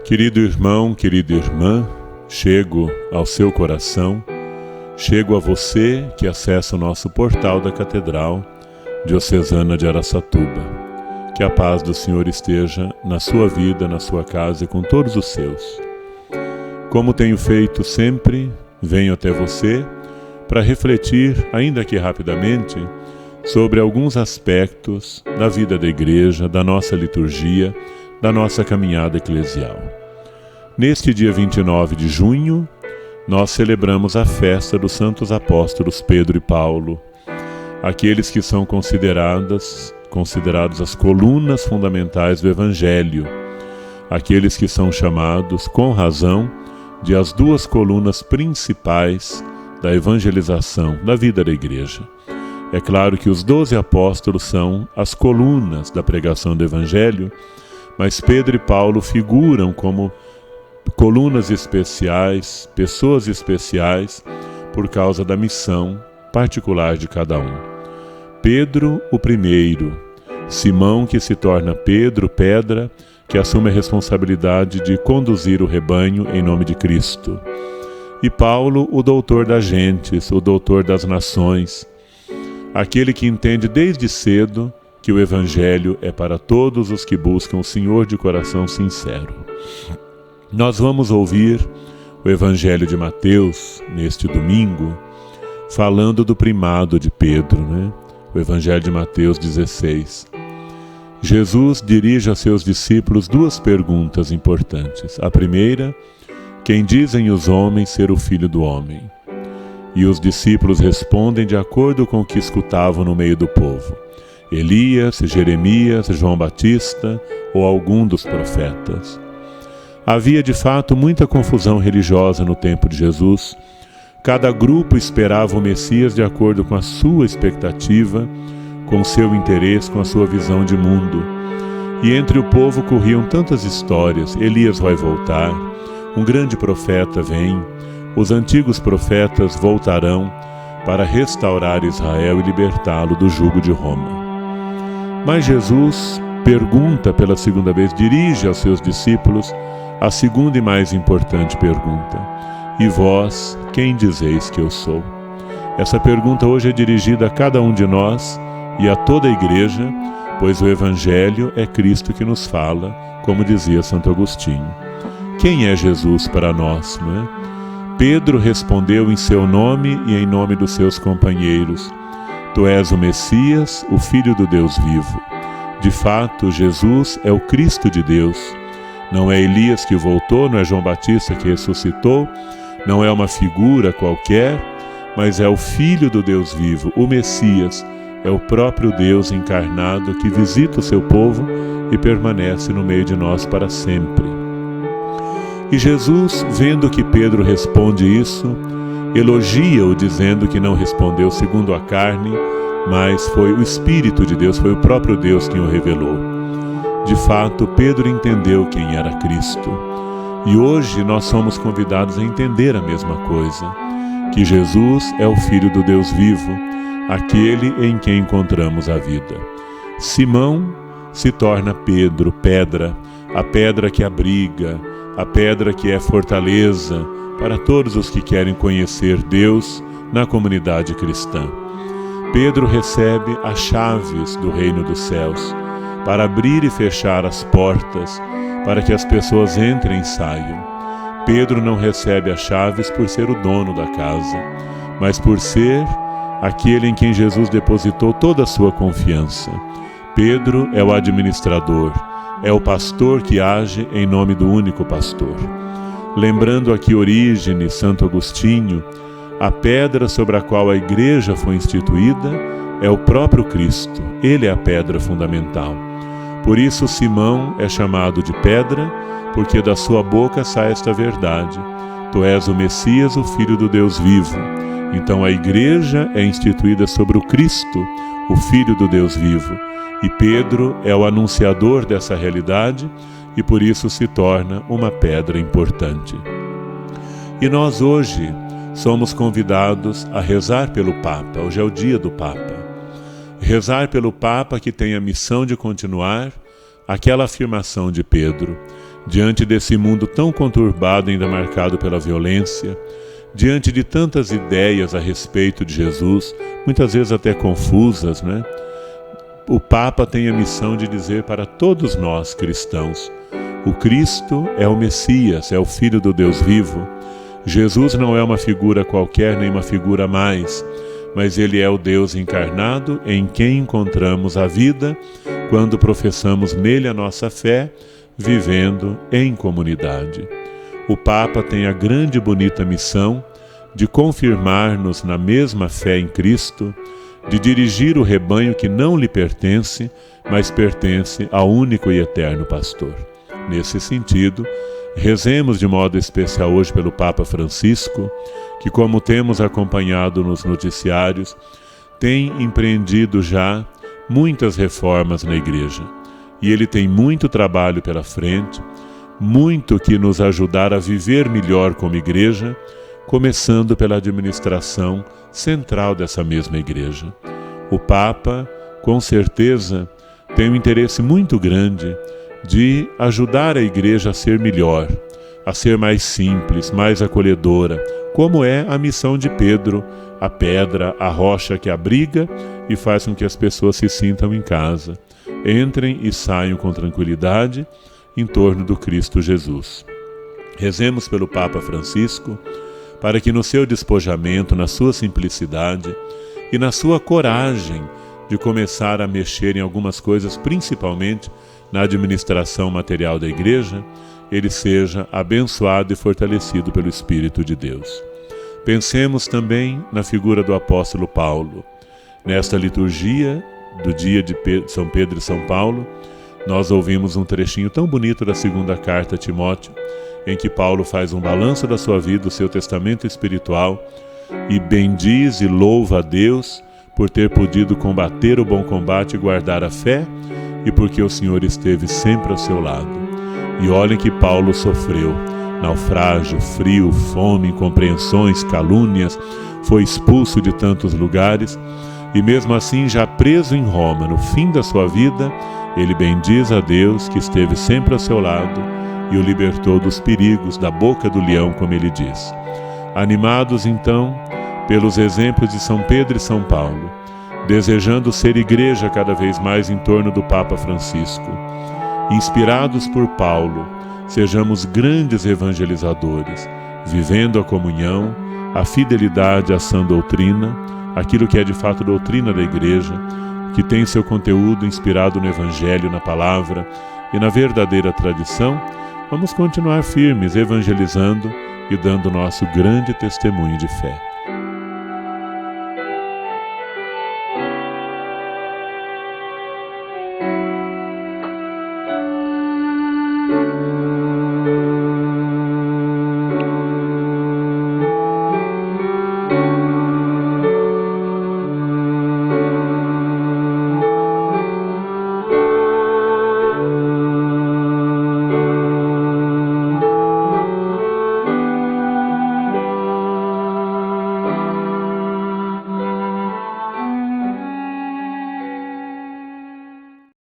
Querido irmão, querida irmã, chego ao seu coração, chego a você que acessa o nosso portal da Catedral Diocesana de Araçatuba. Que a paz do Senhor esteja na sua vida, na sua casa e com todos os seus. Como tenho feito sempre, venho até você para refletir, ainda que rapidamente, sobre alguns aspectos da vida da Igreja, da nossa liturgia, da nossa caminhada eclesial. Neste dia 29 de junho, nós celebramos a festa dos santos apóstolos Pedro e Paulo, aqueles que são considerados as colunas fundamentais do Evangelho, aqueles que são chamados, com razão, de as duas colunas principais da evangelização da vida da Igreja. É claro que os 12 apóstolos são as colunas da pregação do Evangelho, mas Pedro e Paulo figuram como colunas especiais, pessoas especiais, por causa da missão particular de cada um. Pedro, o primeiro, Simão, que se torna Pedro, pedra, que assume a responsabilidade de conduzir o rebanho em nome de Cristo. E Paulo, o doutor das gentes, o doutor das nações, aquele que entende desde cedo que o Evangelho é para todos os que buscam o Senhor de coração sincero. Nós vamos ouvir o Evangelho de Mateus, neste domingo, falando do primado de Pedro, O Evangelho de Mateus 16. Jesus dirige a seus discípulos duas perguntas importantes. A primeira, quem dizem os homens ser o Filho do Homem? E os discípulos respondem de acordo com o que escutavam no meio do povo. Elias, Jeremias, João Batista ou algum dos profetas. Havia de fato muita confusão religiosa no tempo de Jesus. Cada grupo esperava o Messias de acordo com a sua expectativa, com o seu interesse, com a sua visão de mundo. E entre o povo corriam tantas histórias. Elias vai voltar, um grande profeta vem, os antigos profetas voltarão para restaurar Israel e libertá-lo do jugo de Roma. Mas Jesus pergunta pela segunda vez, dirige aos seus discípulos a segunda e mais importante pergunta: e vós, quem dizeis que eu sou? Essa pergunta hoje é dirigida a cada um de nós e a toda a Igreja, pois o Evangelho é Cristo que nos fala, como dizia Santo Agostinho. Quem é Jesus para nós, não é? Pedro respondeu em seu nome e em nome dos seus companheiros: Tu és o Messias, o Filho do Deus vivo. De fato, Jesus é o Cristo de Deus. Não é Elias que voltou, não é João Batista que ressuscitou, não é uma figura qualquer, mas é o Filho do Deus vivo, o Messias, é o próprio Deus encarnado que visita o seu povo e permanece no meio de nós para sempre. E Jesus, vendo que Pedro responde isso, elogia-o dizendo que não respondeu segundo a carne, mas foi o Espírito de Deus, foi o próprio Deus quem o revelou. De fato, Pedro entendeu quem era Cristo. E hoje nós somos convidados a entender a mesma coisa, que Jesus é o Filho do Deus vivo, aquele em quem encontramos a vida. Simão se torna Pedro, pedra, a pedra que abriga, a pedra que é fortaleza para todos os que querem conhecer Deus na comunidade cristã. Pedro recebe as chaves do reino dos céus, para abrir e fechar as portas, para que as pessoas entrem e saiam. Pedro não recebe as chaves por ser o dono da casa, mas por ser aquele em quem Jesus depositou toda a sua confiança. Pedro é o administrador, é o pastor que age em nome do único pastor. Lembrando aqui Orígenes, Santo Agostinho, a pedra sobre a qual a Igreja foi instituída é o próprio Cristo. Ele é a pedra fundamental. Por isso Simão é chamado de pedra, porque da sua boca sai esta verdade: Tu és o Messias, o Filho do Deus vivo. Então a Igreja é instituída sobre o Cristo, o Filho do Deus vivo. E Pedro é o anunciador dessa realidade e por isso se torna uma pedra importante. E nós hoje somos convidados a rezar pelo Papa. Hoje é o dia do Papa. Rezar pelo Papa que tem a missão de continuar aquela afirmação de Pedro: Diante desse mundo tão conturbado, ainda marcado pela violência, diante de tantas ideias a respeito de Jesus, muitas vezes até confusas, né? O Papa tem a missão de dizer para todos nós cristãos: o Cristo é o Messias, é o Filho do Deus vivo. Jesus não é uma figura qualquer, nem uma figura a mais, mas Ele é o Deus encarnado em quem encontramos a vida quando professamos nele a nossa fé, vivendo em comunidade. O Papa tem a grande e bonita missão de confirmar-nos na mesma fé em Cristo, de dirigir o rebanho que não lhe pertence, mas pertence ao único e eterno pastor. Nesse sentido, rezemos de modo especial hoje pelo Papa Francisco, que, como temos acompanhado nos noticiários, tem empreendido já muitas reformas na Igreja. E ele tem muito trabalho pela frente, muito que nos ajudar a viver melhor como Igreja, começando pela administração central dessa mesma Igreja. O Papa, com certeza, tem um interesse muito grande de ajudar a Igreja a ser melhor, a ser mais simples, mais acolhedora, como é a missão de Pedro, a pedra, a rocha que abriga e faz com que as pessoas se sintam em casa, entrem e saiam com tranquilidade em torno do Cristo Jesus. Rezemos pelo Papa Francisco, para que no seu despojamento, na sua simplicidade e na sua coragem de começar a mexer em algumas coisas, principalmente na administração material da Igreja, ele seja abençoado e fortalecido pelo Espírito de Deus. Pensemos também na figura do apóstolo Paulo. Nesta liturgia do dia de São Pedro e São Paulo, nós ouvimos um trechinho tão bonito da segunda carta a Timóteo, em que Paulo faz um balanço da sua vida, o seu testamento espiritual, e bendiz e louva a Deus por ter podido combater o bom combate e guardar a fé, e porque o Senhor esteve sempre ao seu lado. E olhem que Paulo sofreu naufrágio, frio, fome, incompreensões, calúnias, foi expulso de tantos lugares, e mesmo assim, já preso em Roma, no fim da sua vida, ele bendiz a Deus que esteve sempre ao seu lado e o libertou dos perigos da boca do leão, como ele diz. Animados, então, pelos exemplos de São Pedro e São Paulo, desejando ser igreja cada vez mais em torno do Papa Francisco, inspirados por Paulo, sejamos grandes evangelizadores, vivendo a comunhão, a fidelidade à sã doutrina, aquilo que é de fato doutrina da Igreja, que tem seu conteúdo inspirado no Evangelho, na Palavra e na verdadeira tradição. Vamos continuar firmes, evangelizando e dando nosso grande testemunho de fé.